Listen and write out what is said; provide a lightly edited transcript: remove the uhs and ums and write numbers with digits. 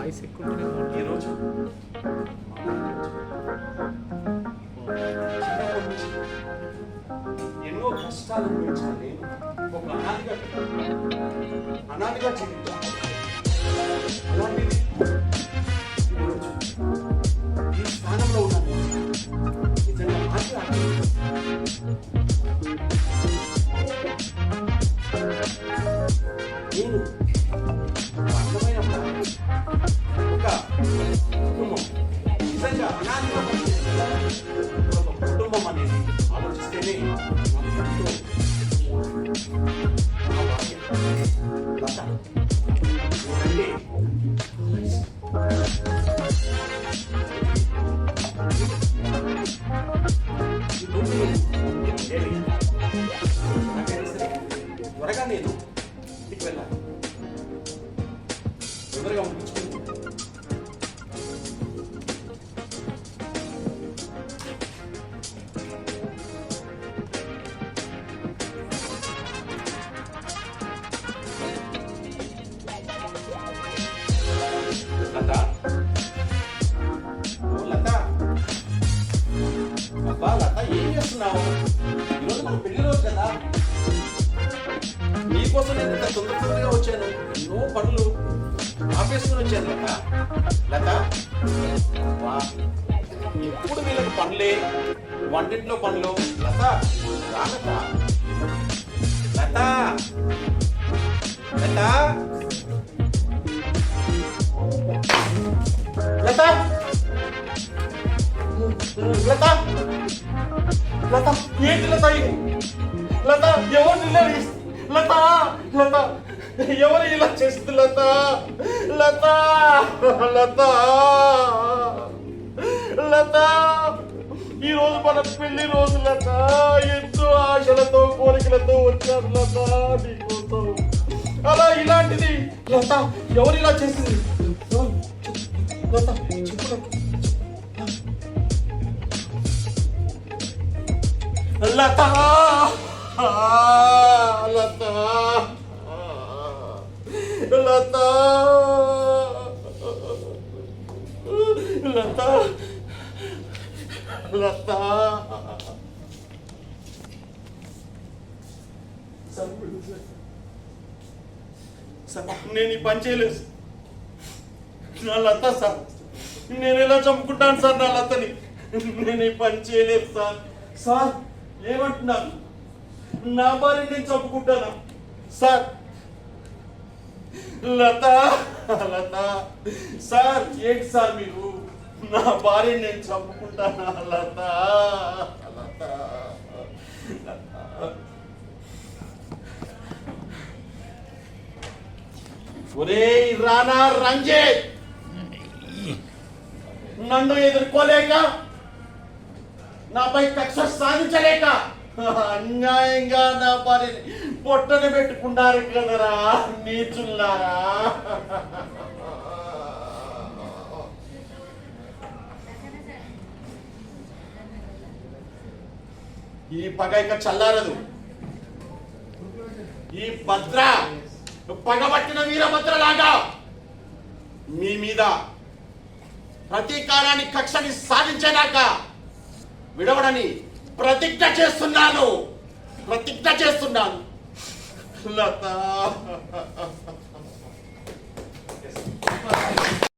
ఈరోజు ఎన్నో కష్టాలు అనుభవించాను నేను. ఒక అనాదిగా జీవించాను. అలాంటిది ఈరోజు ఈ స్థానంలో ఉన్నాను. నిజంగా నేను అందమైన ఒక కుటుంబం నిజంగా అనాదిగా ఒక కుటుంబం అనేది ఆలోచిస్తేనే నాకు ఎంతో లత అంటే త్వరగా నేను ఇంటికి వెళ్ళాను. తొందరగా ముగించుకుంటాను. లత, లత, అబ్బా లత, ఏం చేస్తున్నావు? ఈరోజు మన పెళ్లి రోజు కదా, నీకోసం నేను ఇంత తొందరగా వచ్చాను. ఎన్నో పనులు ఆపేసుకుని వచ్చాను. లత, లత, ఇప్పుడు వీళ్ళకి పనులే, వంటింట్లో పనులు. లత, రా లత, లత, లత, లత, లత, లత, ఏంటి లత ఇది? లత, ఎవరు నిన్నది? లత, లత, ఎవరు ఇలా చేస్తుంది? లత, లత, లత, లత, ఈరోజు మన పెళ్లి రోజు లత. ఎంతో ఆశలతో కోరికలతో వచ్చారు లత నీకోసం. అలా ఇలాంటిది లత ఎవరు ఇలా చేసింది? లత చెప్పు. లత, లత, లత, లత, లత. నేను ఈ పని చేయలేదు నా లత సార్. నేను ఎలా చంపుకుంటాను సార్ నా లతని? నేను ఈ పని చేయలేదు సార్. సార్ ఏమంటున్నాను? నా భార్య నేను చంపుకుంటానా సార్? లత, లత సార్, ఏంటి సార్ మీరు? నా భార్య నేను చంపుకుంటానా? లత, లత, ఒరే రానా రంజిత్, నన్ను ఎదుర్కోలేక, నాపై కక్ష సాధించలేక అన్యాయంగా నా భార్యని పొట్టన పెట్టుకున్నారు కదరా నీచుల్లారా. ఈ పగ ఇక చల్లారదు. ఈ భద్ర పగబట్టిన వీరభద్రలాగా మీ మీద ప్రతీకారాన్ని కక్షని సాధించేదాకా విడవడని ప్రతిజ్ఞ చేస్తున్నాను. లత.